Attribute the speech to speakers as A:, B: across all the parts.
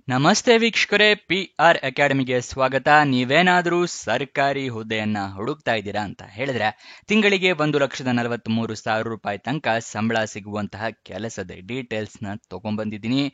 A: ನಮಸ್ತೆ ವೀಕ್ಷಕರೇ, PR ಅಕಾಡೆಮಿಗೆ ಸ್ವಾಗತ. ನೀವೇನಾದರೂ ಸರ್ಕಾರಿ ಹುದ್ದೆಯನ್ನ ಹುಡುಕ್ತಾ ಇದ್ದೀರಾ ಅಂತ ಹೇಳಿದ್ರೆ ತಿಂಗಳಿಗೆ 1,43,000 ರೂಪಾಯಿ ತನಕ ಸಂಬಳ ಸಿಗುವಂತಹ ಕೆಲಸದ ಡೀಟೇಲ್ಸ್ ನ ತಗೊಂಡ್ಬಂದಿದ್ದೀನಿ.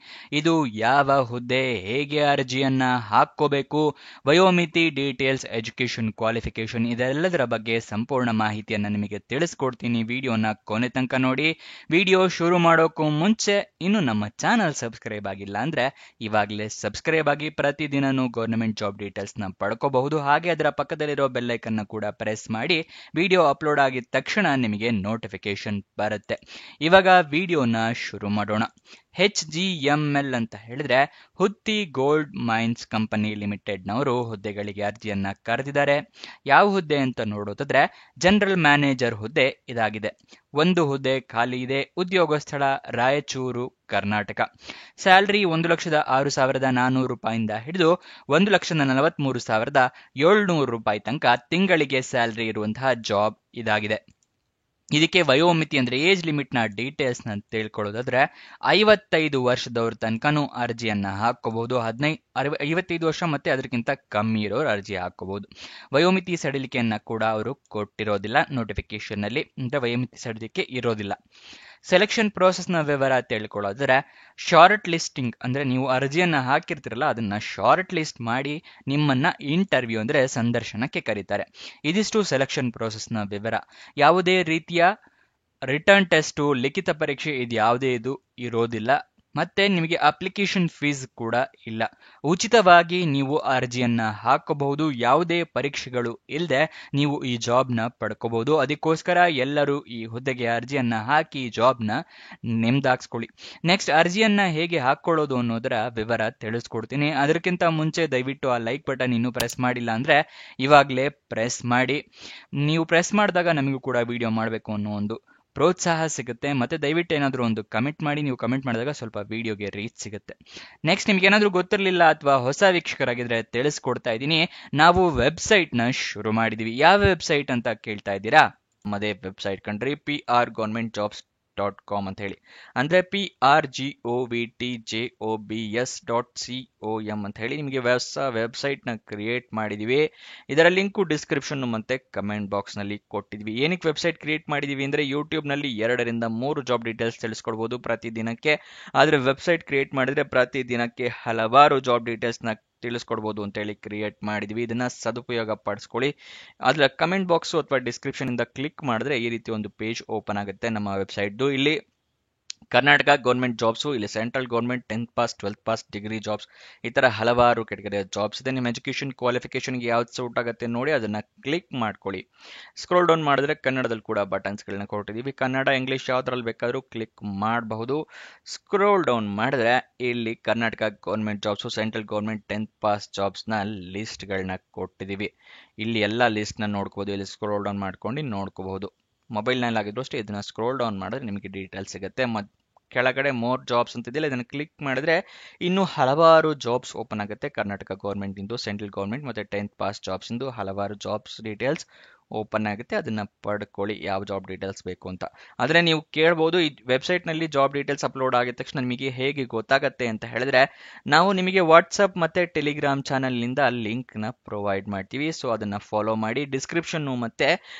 A: ಇದು ಯಾವ ಹುದ್ದೆ, ಹೇಗೆ ಅರ್ಜಿಯನ್ನ ಹಾಕೋಬೇಕು, ವಯೋಮಿತಿ, ಡೀಟೇಲ್ಸ್, ಎಜುಕೇಶನ್, ಕ್ವಾಲಿಫಿಕೇಶನ್ ಇದೆಲ್ಲದರ ಬಗ್ಗೆ ಸಂಪೂರ್ಣ ಮಾಹಿತಿಯನ್ನ ನಿಮಗೆ ತಿಳಿಸ್ಕೊಡ್ತೀನಿ. ವಿಡಿಯೋನ ಕೊನೆ ತನಕ ನೋಡಿ. ವಿಡಿಯೋ ಶುರು ಮಾಡೋಕ್ಕೂ ಮುಂಚೆ ಇನ್ನು ನಮ್ಮ ಚಾನಲ್ ಸಬ್ಸ್ಕ್ರೈಬ್ ಆಗಿಲ್ಲ ಅಂದ್ರೆ ಇವಾಗಲೇ ಸಬ್ಸ್ಕ್ರೈಬ್ ಆಗಿ ಪ್ರತಿದಿನನೂ ಗೌರ್ಮೆಂಟ್ ಜಾಬ್ ಡೀಟೇಲ್ಸ್ ನ ಪಡ್ಕೋಬಹುದು. ಹಾಗೆ ಅದರ ಪಕ್ಕದಲ್ಲಿರೋ ಬೆಲ್ ಐಕನ್ ನ ಕೂಡ ಪ್ರೆಸ್ ಮಾಡಿ ವಿಡಿಯೋ ಅಪ್ಲೋಡ್ ಆಗಿದ ತಕ್ಷಣ ನಿಮಗೆ ನೋಟಿಫಿಕೇಶನ್ ಬರುತ್ತೆ. ಇವಾಗ ವಿಡಿಯೋನ ಶುರು ಮಾಡೋಣ. HGML ಅಂತ ಹೇಳಿದ್ರೆ ಹುತ್ತಿ ಗೋಲ್ಡ್ ಮೈನ್ಸ್ ಕಂಪನಿ ಲಿಮಿಟೆಡ್ ನವರು ಹುದ್ದೆಗಳಿಗೆ ಅರ್ಜಿಯನ್ನ ಕರೆದಿದ್ದಾರೆ. ಯಾವ ಹುದ್ದೆ ಅಂತ ನೋಡೋದಾದ್ರೆ ಜನರಲ್ ಮ್ಯಾನೇಜರ್ ಹುದ್ದೆ ಇದಾಗಿದೆ. ಒಂದು ಹುದ್ದೆ ಖಾಲಿ ಇದೆ. ಉದ್ಯೋಗ ಸ್ಥಳ ರಾಯಚೂರು, ಕರ್ನಾಟಕ. ಸ್ಯಾಲರಿ 1,06,400 ರೂಪಾಯಿಂದ ಹಿಡಿದು 1,43,700 ರೂಪಾಯಿ ತನಕ ತಿಂಗಳಿಗೆ ಸ್ಯಾಲರಿ ಇರುವಂತಹ ಜಾಬ್ ಇದಾಗಿದೆ. ಇದಕ್ಕೆ ವಯೋಮಿತಿ ಅಂದ್ರೆ ಏಜ್ ಲಿಮಿಟ್ ನ ಡೀಟೇಲ್ಸ್ ನ ತಿಳ್ಕೊಳ್ಳೋದಾದ್ರೆ 55 ವರ್ಷದವ್ರ ತನಕನೂ ಅರ್ಜಿಯನ್ನ ಹಾಕೋಬಹುದು. 55 ವರ್ಷ ಮತ್ತೆ ಅದಕ್ಕಿಂತ ಕಮ್ಮಿ ಇರೋರು ಅರ್ಜಿ ಹಾಕೋಬಹುದು. ವಯೋಮಿತಿ ಸಡಿಲಿಕೆಯನ್ನ ಕೂಡ ಅವರು ಕೊಟ್ಟಿರೋದಿಲ್ಲ ನೋಟಿಫಿಕೇಶನ್ ನಲ್ಲಿ, ಅಂದ್ರೆ ವಯೋಮಿತಿ ಸಡಿಲಿಕೆ ಇರೋದಿಲ್ಲ. ಸೆಲೆಕ್ಷನ್ ಪ್ರೋಸೆಸ್ ನ ವಿವರ ತಿಳ್ಕೊಳ್ಳೋದ್ರೆ ಶಾರ್ಟ್ ಲಿಸ್ಟಿಂಗ್ ಅಂದ್ರೆ ನೀವು ಅರ್ಜಿಯನ್ನ ಹಾಕಿರ್ತಿರಲ್ಲ ಅದನ್ನ ಶಾರ್ಟ್ ಲಿಸ್ಟ್ ಮಾಡಿ ನಿಮ್ಮನ್ನ ಇಂಟರ್ವ್ಯೂ ಅಂದ್ರೆ ಸಂದರ್ಶನಕ್ಕೆ ಕರೀತಾರೆ. ಇದಿಷ್ಟು ಸೆಲೆಕ್ಷನ್ ಪ್ರೋಸೆಸ್ ನ ವಿವರ. ಯಾವುದೇ ರೀತಿಯ ರಿಟರ್ನ್ ಟೆಸ್ಟ್, ಲಿಖಿತ ಪರೀಕ್ಷೆ ಇದು ಇರೋದಿಲ್ಲ. ಮತ್ತೆ ನಿಮಗೆ ಅಪ್ಲಿಕೇಶನ್ ಫೀಸ್ ಕೂಡ ಇಲ್ಲ. ಉಚಿತವಾಗಿ ನೀವು ಅರ್ಜಿಯನ್ನ ಹಾಕಬಹುದು. ಯಾವುದೇ ಪರೀಕ್ಷೆಗಳು ಇಲ್ಲದೆ ನೀವು ಈ ಜಾಬ್ನ ಪಡ್ಕೋಬಹುದು. ಅದಕ್ಕೋಸ್ಕರ ಎಲ್ಲರೂ ಈ ಹುದ್ದೆಗೆ ಅರ್ಜಿಯನ್ನ ಹಾಕಿ ಜಾಬ್ನ ನೆಮ್ಮದಾಗಿಸ್ಕೊಳ್ಳಿ. ನೆಕ್ಸ್ಟ್ ಅರ್ಜಿಯನ್ನ ಹೇಗೆ ಹಾಕೊಳ್ಳೋದು ಅನ್ನೋದರ ವಿವರ ತಿಳಿಸ್ಕೊಡ್ತೀನಿ. ಅದಕ್ಕಿಂತ ಮುಂಚೆ ದಯವಿಟ್ಟು ಆ ಲೈಕ್ ಬಟನ್ ಇನ್ನೂ ಪ್ರೆಸ್ ಮಾಡಿಲ್ಲ ಅಂದ್ರೆ ಇವಾಗಲೇ ಪ್ರೆಸ್ ಮಾಡಿ. ನೀವು ಪ್ರೆಸ್ ಮಾಡಿದಾಗ ನಮಗೂ ಕೂಡ ವಿಡಿಯೋ ಮಾಡಬೇಕು ಅನ್ನೋ ಒಂದು ಪ್ರೋತ್ಸಾಹ ಸಿಗುತ್ತೆ. ಮತ್ತೆ ದಯವಿಟ್ಟು ಏನಾದರೂ ಒಂದು ಕಮೆಂಟ್ ಮಾಡಿ. ನೀವು ಕಮೆಂಟ್ ಮಾಡಿದಾಗ ಸ್ವಲ್ಪ ವಿಡಿಯೋಗೆ ರೀಚ್ ಸಿಗುತ್ತೆ. ನೆಕ್ಸ್ಟ್ ನಿಮ್ಗೆ ಏನಾದರೂ ಗೊತ್ತಿರಲಿಲ್ಲ ಅಥವಾ ಹೊಸ ವೀಕ್ಷಕರಾಗಿದ್ರೆ ತಿಳಿಸ್ಕೊಡ್ತಾ ಇದ್ದೀನಿ. ನಾವು ವೆಬ್ಸೈಟ್ ನ ಶುರು ಮಾಡಿದೀವಿ. ಯಾವ ವೆಬ್ಸೈಟ್ ಅಂತ ಕೇಳ್ತಾ ಇದ್ದೀರಾ? ನಮ್ಮದೇ ವೆಬ್ಸೈಟ್ ಕಣ್ರಿ, prgovernmentjobs.com ಅಂತ ಹೇಳಿ. ಅಂದ್ರೆ prgovtjobs.com ಅಂತ ಹೇಳಿ ನಿಮಗೆ ಹೊಸ ವೆಬ್ಸೈಟ್ ನ ಕ್ರಿಯೇಟ್ ಮಾಡಿದೀವಿ. ಇದರ ಲಿಂಕು ಡಿಸ್ಕ್ರಿಪ್ಷನ್ ಮತ್ತೆ ಕಮೆಂಟ್ ಬಾಕ್ಸ್ ನಲ್ಲಿ ಕೊಟ್ಟಿದ್ವಿ. ಏನಕ್ಕೆ ವೆಬ್ಸೈಟ್ ಕ್ರಿಯೇಟ್ ಮಾಡಿದೀವಿ ಅಂದ್ರೆ ಯೂಟ್ಯೂಬ್ ನಲ್ಲಿ 2 ರಿಂದ 3 ಜಾಬ್ ಡೀಟೇಲ್ಸ್ ತಿಳಿಸ್ಕೊಡ್ಬೋದು ಪ್ರತಿದಿನಕ್ಕೆ. ಆದ್ರೆ ವೆಬ್ಸೈಟ್ ಕ್ರಿಯೇಟ್ ಮಾಡಿದ್ರೆ ಪ್ರತಿದಿನಕ್ಕೆ ಹಲವಾರು ಜಾಬ್ ಡೀಟೇಲ್ಸ್ ನ ತಿಳಿಸ್ಕೊಡ್ಬೋದು ಅಂತ ಹೇಳಿ ಕ್ರಿಯೇಟ್ ಮಾಡಿದ್ವಿ. ಇದನ್ನ ಸದುಪಯೋಗ ಪಡಿಸ್ಕೊಳ್ಳಿ. ಅದರ ಕಮೆಂಟ್ ಬಾಕ್ಸ್ ಅಥವಾ ಡಿಸ್ಕ್ರಿಪ್ಷನ್ ಇಂದ ಕ್ಲಿಕ್ ಮಾಡಿದ್ರೆ ಈ ರೀತಿ ಒಂದು ಪೇಜ್ ಓಪನ್ ಆಗುತ್ತೆ ನಮ್ಮ ವೆಬ್ಸೈಟ್. ಇಲ್ಲಿ ಕರ್ನಾಟಕ ಗೌರ್ಮೆಂಟ್ ಜಾಬ್ಸ್, ಇಲ್ಲಿ central government 10th pass 12th pass degree jobs, ಈ ತರ ಹಲವಾರು ಕೆಟಗರಿಯ ಜಾಬ್ಸ್ ಇದೆ. ನಿಮ್ಮ ಎಜುಕೇಶನ್ ಕ್ವಾಲಿಫಿಕೇಶನ್ಗೆ ಯಾವ್ದು ಸೂಟ್ ಆಗುತ್ತೆ ನೋಡಿ ಅದನ್ನ ಕ್ಲಿಕ್ ಮಾಡ್ಕೊಳ್ಳಿ. ಸ್ಕ್ರೋಲ್ ಡೌನ್ ಮಾಡಿದ್ರೆ ಕನ್ನಡದಲ್ಲಿ ಕೂಡ ಬಟನ್ಸ್ ಗಳನ್ನ ಕೊಟ್ಟಿದೀವಿ. ಕನ್ನಡ, ಇಂಗ್ಲಿಷ್ ಯಾವ್ದ್ರಲ್ಲಿ ಬೇಕಾದ್ರೂ ಕ್ಲಿಕ್ ಮಾಡಬಹುದು. ಸ್ಕ್ರೋಲ್ ಡೌನ್ ಮಾಡಿದ್ರೆ ಇಲ್ಲಿ Karnataka government jobs, central government 10th pass jobs ನ ಲಿಸ್ಟ್ ಗಳನ್ನ ಕೊಟ್ಟಿದೀವಿ. ಇಲ್ಲಿ ಎಲ್ಲ ಲಿಸ್ಟ್ ನ ನೋಡ್ಕೋಬಹುದು. ಇಲ್ಲಿ ಸ್ಕ್ರೋಲ್ ಡೌನ್ ಮಾಡ್ಕೊಂಡು ನೋಡ್ಕೋಬಹುದು. ಮೊಬೈಲ್ ನಲ್ಲಿ ಆಗಿದ್ರು ಅಷ್ಟೇ ಇದನ್ನ ಸ್ಕ್ರೋಲ್ ಡೌನ್ ಮಾಡಿದ್ರೆ ನಿಮಗೆ ಡೀಟೇಲ್ಸ್ ಸಿಗುತ್ತೆ. ಕೆಳಗಡೆ ಮೋರ್ ಜಾಬ್ಸ್ ಅಂತಿದೆಯಲ್ಲ ಇದನ್ನ ಕ್ಲಿಕ್ ಮಾಡಿದ್ರೆ ಇನ್ನೂ ಹಲವಾರು ಜಾಬ್ಸ್ ಓಪನ್ ಆಗುತ್ತೆ. ಕರ್ನಾಟಕ ಗೌರ್ಮೆಂಟ್ ಇಂದು, ಸೆಂಟ್ರಲ್ ಗೌರ್ಮೆಂಟ್ ಮತ್ತೆ 10th ಪಾಸ್ ಜಾಬ್ಸ್ ಇಂದು ಹಲವಾರು ಜಾಬ್ಸ್ ಡೀಟೇಲ್ಸ್ ಓಪನ್ ಆಗುತ್ತೆ. ಅದನ್ನ ಪಡ್ಕೊಳ್ಳಿ ಯಾವ ಜಾಬ್ ಡೀಟೇಲ್ಸ್ ಬೇಕು ಅಂತ. ಆದ್ರೆ ನೀವು ಕೇಳ್ಬೋದು, ಈ ವೆಬ್ಸೈಟ್ ನಲ್ಲಿ ಜಾಬ್ ಡೀಟೇಲ್ಸ್ ಅಪ್ಲೋಡ್ ಆಗಿದ ತಕ್ಷಣ ನಿಮಗೆ ಹೇಗೆ ಗೊತ್ತಾಗತ್ತೆ ಅಂತ ಹೇಳಿದ್ರೆ ನಾವು ನಿಮಗೆ ವಾಟ್ಸಪ್ ಮತ್ತೆ ಟೆಲಿಗ್ರಾಮ್ ಚಾನಲ್ ನಿಂದ ಲಿಂಕ್ ನ ಪ್ರೊವೈಡ್ ಮಾಡ್ತೀವಿ. ಸೊ ಅದನ್ನ ಫಾಲೋ ಮಾಡಿ. ಡಿಸ್ಕ್ರಿಪ್ಷನ್ ಮತ್ತೆ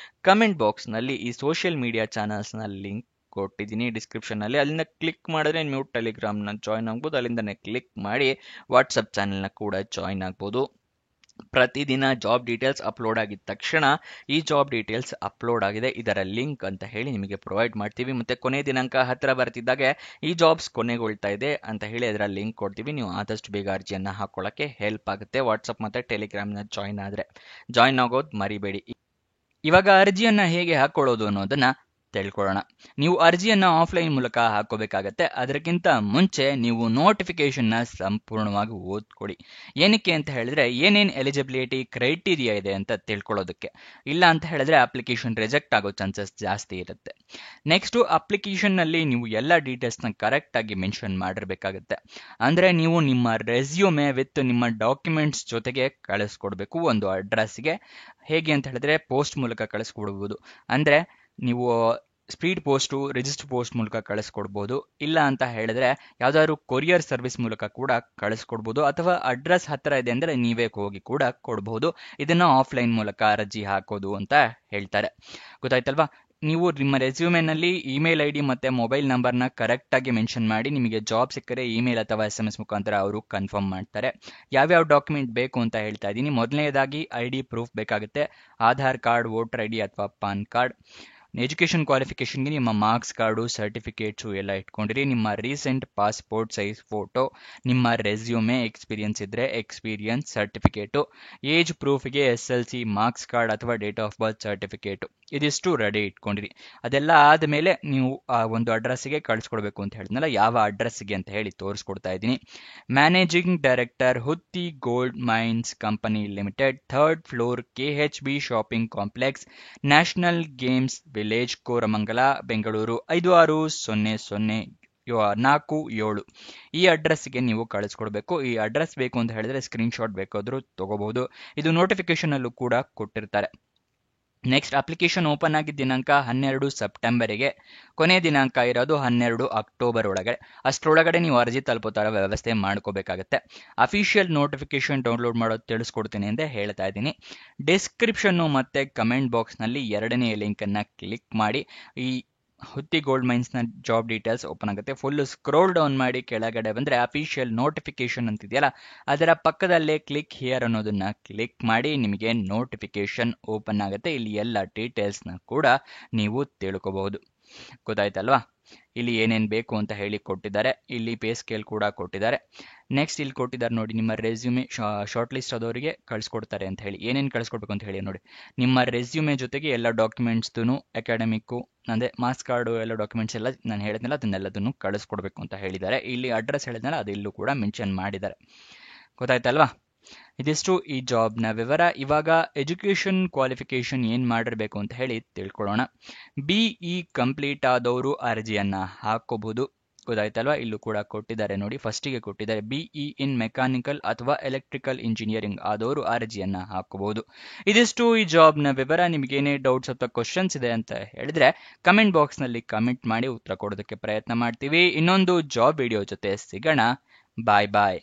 A: ಕಮೆಂಟ್ ಬಾಕ್ಸ್ ನಲ್ಲಿ ಈ ಸೋಷಿಯಲ್ ಮೀಡಿಯಾ ಚಾನಲ್ಸ್ ನ ಲಿಂಕ್ ಕೊಟ್ಟಿದ್ದೀನಿ ಡಿಸ್ಕ್ರಿಪ್ಷನ್ ನಲ್ಲಿ. ಅಲ್ಲಿಂದ ಕ್ಲಿಕ್ ಮಾಡಿದ್ರೆ ನೀವು ಟೆಲಿಗ್ರಾಮ್ ನ ಜಾಯ್ನ್ ಆಗ್ಬೋದು. ಅಲ್ಲಿಂದನೇ ಕ್ಲಿಕ್ ಮಾಡಿ ವಾಟ್ಸಪ್ ಚಾನೆಲ್ ನ ಕೂಡ ಜಾಯ್ನ್ ಆಗ್ಬೋದು. ಪ್ರತಿದಿನ ಜಾಬ್ ಡೀಟೇಲ್ಸ್ ಅಪ್ಲೋಡ್ ಆಗಿದ ತಕ್ಷಣ ಈ ಜಾಬ್ ಡೀಟೇಲ್ಸ್ ಅಪ್ಲೋಡ್ ಆಗಿದೆ, ಇದರ ಲಿಂಕ್ ಅಂತ ಹೇಳಿ ನಿಮಗೆ ಪ್ರೊವೈಡ್ ಮಾಡ್ತೀವಿ. ಮತ್ತೆ ಕೊನೆ ದಿನಾಂಕ ಹತ್ತಿರ ಬರ್ತಿದ್ದಾಗೆ ಈ ಜಾಬ್ಸ್ ಕೊನೆಗೊಳ್ತಾ ಇದೆ ಅಂತ ಹೇಳಿ ಅದರ ಲಿಂಕ್ ಕೊಡ್ತೀವಿ. ನೀವು ಆದಷ್ಟು ಬೇಗ ಅರ್ಜಿಯನ್ನ ಹಾಕೊಳ್ಳಕ್ಕೆ ಹೆಲ್ಪ್ ಆಗುತ್ತೆ. ವಾಟ್ಸಪ್ ಮತ್ತೆ ಟೆಲಿಗ್ರಾಮ್ ನ ಜಾಯ್ನ್ ಆಗೋದು ಮರಿಬೇಡಿ. ಇವಾಗ ಅರ್ಜಿಯನ್ನ ಹೇಗೆ ಹಾಕೊಳ್ಳೋದು ಅನ್ನೋದನ್ನ ತಿಳ್ಕೊಳ್ಳೋಣ. ನೀವು ಅರ್ಜಿಯನ್ನ ಆಫ್ಲೈನ್ ಮೂಲಕ ಹಾಕೋಬೇಕಾಗತ್ತೆ. ಅದಕ್ಕಿಂತ ಮುಂಚೆ ನೀವು ನೋಟಿಫಿಕೇಶನ್ ನ ಸಂಪೂರ್ಣವಾಗಿ ಓದ್ಕೊಳ್ಳಿ. ಏನಕ್ಕೆ ಅಂತ ಹೇಳಿದ್ರೆ ಏನೇನ್ ಎಲಿಜಿಬಿಲಿಟಿ ಕ್ರೈಟೀರಿಯಾ ಇದೆ ಅಂತ ತಿಳ್ಕೊಳ್ಳೋದಕ್ಕೆ. ಇಲ್ಲ ಅಂತ ಹೇಳಿದ್ರೆ ಅಪ್ಲಿಕೇಶನ್ ರಿಜೆಕ್ಟ್ ಆಗೋ ಚಾನ್ಸಸ್ ಜಾಸ್ತಿ ಇರುತ್ತೆ. ನೆಕ್ಸ್ಟ್ ಅಪ್ಲಿಕೇಶನ್ ನಲ್ಲಿ ನೀವು ಎಲ್ಲ ಡೀಟೇಲ್ಸ್ ನ ಕರೆಕ್ಟ್ ಆಗಿ ಮೆನ್ಷನ್ ಮಾಡಿರ್ಬೇಕಾಗತ್ತೆ. ಅಂದ್ರೆ ನೀವು ನಿಮ್ಮ ರೆಸ್ಯೂಮೆ ವಿತ್ ನಿಮ್ಮ ಡಾಕ್ಯುಮೆಂಟ್ಸ್ ಜೊತೆಗೆ ಕಳಿಸ್ಕೊಡ್ಬೇಕು ಒಂದು ಅಡ್ರೆಸ್ಗೆ. ಹೇಗೆ ಅಂತ ಹೇಳಿದ್ರೆ ಪೋಸ್ಟ್ ಮೂಲಕ ಕಳಿಸ್ಕೊಡ್ಬೋದು. ಅಂದ್ರೆ ನೀವು ಸ್ಪೀಡ್ ಪೋಸ್ಟು ರಿಜಿಸ್ಟರ್ ಪೋಸ್ಟ್ ಮೂಲಕ ಕಳಿಸ್ಕೊಡ್ಬೋದು. ಇಲ್ಲ ಅಂತ ಹೇಳಿದ್ರೆ ಯಾವ್ದಾದ್ರು ಕೊರಿಯರ್ ಸರ್ವಿಸ್ ಮೂಲಕ ಕೂಡ ಕಳಿಸ್ಕೊಡ್ಬೋದು, ಅಥವಾ ಅಡ್ರೆಸ್ ಹತ್ರ ಇದೆ ಅಂದ್ರೆ ನೀವೇ ಹೋಗಿ ಕೂಡ ಕೊಡ್ಬೋದು. ಇದನ್ನ ಆಫ್ಲೈನ್ ಮೂಲಕ ಅರ್ಜಿ ಹಾಕೋದು ಅಂತ ಹೇಳ್ತಾರೆ. ಗೊತ್ತಾಯ್ತಲ್ವಾ? ನೀವು ನಿಮ್ಮ ರೆಸ್ಯೂಮೆನಲ್ಲಿ ಇಮೇಲ್ ಐ ಡಿ ಮತ್ತೆ ಮೊಬೈಲ್ ನಂಬರ್ನ ಕರೆಕ್ಟ್ ಆಗಿ ಮೆನ್ಷನ್ ಮಾಡಿ. ನಿಮಗೆ ಜಾಬ್ ಸಿಕ್ಕರೆ ಇಮೇಲ್ ಅಥವಾ SMS ಮುಖಾಂತರ ಅವರು ಕನ್ಫರ್ಮ್ ಮಾಡ್ತಾರೆ. ಯಾವ್ಯಾವ ಡಾಕ್ಯುಮೆಂಟ್ ಬೇಕು ಅಂತ ಹೇಳ್ತಾ ಇದ್ದೀನಿ. ಮೊದಲನೇದಾಗಿ ID ಪ್ರೂಫ್ ಬೇಕಾಗುತ್ತೆ. ಆಧಾರ್ ಕಾರ್ಡ್, ವೋಟರ್ ID ಅಥವಾ ಪಾನ್ ಕಾರ್ಡ್. ಎಜುಕೇಷನ್ ಕ್ವಾಲಿಫಿಕೇಷನ್ಗೆ ನಿಮ್ಮ ಮಾರ್ಕ್ಸ್ ಕಾರ್ಡು, ಸರ್ಟಿಫಿಕೇಟ್ಸು ಎಲ್ಲ ಇಟ್ಕೊಂಡಿರಿ. ನಿಮ್ಮ ರೀಸೆಂಟ್ ಪಾಸ್ಪೋರ್ಟ್ ಸೈಜ್ ಫೋಟೋ, ನಿಮ್ಮ ರೆಸ್ಯೂಮೆ, ಎಕ್ಸ್ಪೀರಿಯನ್ಸ್ ಇದ್ರೆ ಎಕ್ಸ್ಪೀರಿಯನ್ಸ್ ಸರ್ಟಿಫಿಕೇಟು, ಏಜ್ ಪ್ರೂಫ್ಗೆ SLC ಮಾರ್ಕ್ಸ್ ಕಾರ್ಡ್ ಅಥವಾ ಡೇಟ್ ಆಫ್ ಬರ್ತ್ ಸರ್ಟಿಫಿಕೇಟು, ಇದಿಷ್ಟು ರೆಡಿ ಇಟ್ಕೊಂಡಿರಿ. ಅದೆಲ್ಲ ಆದಮೇಲೆ ನೀವು ಆ ಒಂದು ಅಡ್ರೆಸ್ಸಿಗೆ ಕಳಿಸ್ಕೊಡ್ಬೇಕು ಅಂತ ಹೇಳಿದ್ನಲ್ಲ, ಯಾವ ಅಡ್ರೆಸ್ಸಿಗೆ ಅಂತ ಹೇಳಿ ತೋರಿಸ್ಕೊಡ್ತಾ ಇದ್ದೀನಿ. Managing director, Hutti gold mines company limited, 3rd floor, KHB shopping complex, national games village, Koramangala, Bengaluru 560047. ಈ ಅಡ್ರೆಸ್ಗೆ ನೀವು ಕಳಿಸ್ಕೊಡ್ಬೇಕು. ಈ ಅಡ್ರೆಸ್ ಬೇಕು ಅಂತ ಹೇಳಿದ್ರೆ ಸ್ಕ್ರೀನ್ಶಾಟ್ ಬೇಕಾದ್ರೂ ತಗೋಬಹುದು. ಇದು ನೋಟಿಫಿಕೇಶನ್ ಅಲ್ಲೂ ಕೂಡ ಕೊಟ್ಟಿರ್ತಾರೆ. ನೆಕ್ಸ್ಟ್, ಅಪ್ಲಿಕೇಶನ್ ಓಪನ್ ಆಗಿದ್ದ ದಿನಾಂಕ 12 ಸೆಪ್ಟೆಂಬರಿಗೆ, ಕೊನೆಯ ದಿನಾಂಕ ಇರೋದು 12 ಅಕ್ಟೋಬರ್ ಒಳಗಡೆ. ಅಷ್ಟರೊಳಗಡೆ ನೀವು ಅರ್ಜಿ ತಲುಪೋ ಥರ ವ್ಯವಸ್ಥೆ ಮಾಡ್ಕೋಬೇಕಾಗತ್ತೆ. ಅಫಿಷಿಯಲ್ ನೋಟಿಫಿಕೇಶನ್ ಡೌನ್ಲೋಡ್ ಮಾಡೋದು ತಿಳಿಸ್ಕೊಡ್ತೀನಿ ಅಂತ ಹೇಳ್ತಾ ಇದ್ದೀನಿ. ಡಿಸ್ಕ್ರಿಪ್ಷನ್ನು ಮತ್ತು ಕಮೆಂಟ್ ಬಾಕ್ಸ್ನಲ್ಲಿ 2ನೇ ಲಿಂಕನ್ನು ಕ್ಲಿಕ್ ಮಾಡಿ. ಈ ಹುತ್ತಿ ಗೋಲ್ಡ್ ಮೈನ್ಸ್ನ ಜಾಬ್ ಡೀಟೇಲ್ಸ್ ಓಪನ್ ಆಗುತ್ತೆ. ಫುಲ್ ಸ್ಕ್ರೋಲ್ ಡೌನ್ ಮಾಡಿ ಕೆಳಗಡೆ ಬಂದರೆ ಅಫಿಷಿಯಲ್ ನೋಟಿಫಿಕೇಶನ್ ಅಂತಿದೆಯಲ್ಲ, ಅದರ ಪಕ್ಕದಲ್ಲೇ ಕ್ಲಿಕ್ ಹಿಯರ್ ಅನ್ನೋದನ್ನ ಕ್ಲಿಕ್ ಮಾಡಿ. ನಿಮಗೆ ನೋಟಿಫಿಕೇಶನ್ ಓಪನ್ ಆಗುತ್ತೆ. ಇಲ್ಲಿ ಎಲ್ಲ ಡೀಟೇಲ್ಸ್ನ ಕೂಡ ನೀವು ತಿಳ್ಕೋಬಹುದು. ಗೊತ್ತಾಯ್ತಲ್ವಾ? ಇಲ್ಲಿ ಏನೇನು ಬೇಕು ಅಂತ ಹೇಳಿ ಕೊಟ್ಟಿದ್ದಾರೆ. ಇಲ್ಲಿ ಪೇ ಸ್ಕೇಲ್ ಕೂಡ ಕೊಟ್ಟಿದ್ದಾರೆ. ನೆಕ್ಸ್ಟ್ ಇಲ್ಲಿ ಕೊಟ್ಟಿದ್ದಾರೆ ನೋಡಿ, ನಿಮ್ಮ ರೆಸ್ಯೂಮೆ ಶಾರ್ಟ್ ಲಿಸ್ಟ್ ಆದವರಿಗೆ ಕಳಿಸ್ಕೊಡ್ತಾರೆ ಅಂತ ಹೇಳಿ. ಏನೇನು ಕಳಿಸ್ಕೊಡ್ಬೇಕು ಅಂತ ಹೇಳಿ ನೋಡಿ. ನಿಮ್ಮ ರೆಸ್ಯೂಮೆ ಜೊತೆಗೆ ಎಲ್ಲ ಡಾಕ್ಯುಮೆಂಟ್ಸ್ದು, ಅಕಾಡೆಮಿಕ್ಕು ಅಂದರೆ ಮಾರ್ಕ್ಸ್ ಕಾರ್ಡು, ಎಲ್ಲ ಡಾಕ್ಯುಮೆಂಟ್ಸ್ ಎಲ್ಲ ನಾನು ಹೇಳಿದ್ನಲ್ಲ ಅದನ್ನೆಲ್ಲದನ್ನು ಕಳಿಸ್ಕೊಡ್ಬೇಕು ಅಂತ ಹೇಳಿದ್ದಾರೆ. ಇಲ್ಲಿ ಅಡ್ರೆಸ್ ಹೇಳಿದ್ನಲ್ಲ ಅದು ಇಲ್ಲೂ ಕೂಡ ಮೆನ್ಷನ್ ಮಾಡಿದ್ದಾರೆ. ಗೊತ್ತಾಯ್ತಲ್ವಾ? ಇದಿಷ್ಟು ಈ ಜಾಬ್ನ ವಿವರ. ಇವಾಗ ಎಜುಕೇಷನ್ ಕ್ವಾಲಿಫಿಕೇಷನ್ ಏನು ಮಾಡಿರಬೇಕು ಅಂತ ಹೇಳಿ ತಿಳ್ಕೊಳ್ಳೋಣ. BE ಕಂಪ್ಲೀಟ್ ಆದವರು ಅರ್ಜಿಯನ್ನು ಹಾಕೋಬಹುದು. ಗೊತ್ತಾಯ್ತಲ್ವಾ? ಇಲ್ಲೂ ಕೂಡ ಕೊಟ್ಟಿದ್ದಾರೆ ನೋಡಿ, ಫಸ್ಟಿಗೆ ಕೊಟ್ಟಿದ್ದಾರೆ BE ಇನ್ ಮೆಕ್ಯಾನಿಕಲ್ ಅಥವಾ ಎಲೆಕ್ಟ್ರಿಕಲ್ ಇಂಜಿನಿಯರಿಂಗ್ ಆದವರು ಅರ್ಜಿಯನ್ನು ಹಾಕೋಬಹುದು. ಇದಿಷ್ಟು ಈ ಜಾಬ್ನ ವಿವರ. ನಿಮಗೇನೇ ಡೌಟ್ಸ್ ಅಥವಾ ಕ್ವಶನ್ಸ್ ಇದೆ ಅಂತ ಹೇಳಿದ್ರೆ ಕಮೆಂಟ್ ಬಾಕ್ಸ್ನಲ್ಲಿ ಕಮೆಂಟ್ ಮಾಡಿ, ಉತ್ತರ ಕೊಡೋದಕ್ಕೆ ಪ್ರಯತ್ನ ಮಾಡ್ತೀವಿ. ಇನ್ನೊಂದು ಜಾಬ್ ವಿಡಿಯೋ ಜೊತೆ ಸಿಗೋಣ. ಬಾಯ್ ಬಾಯ್.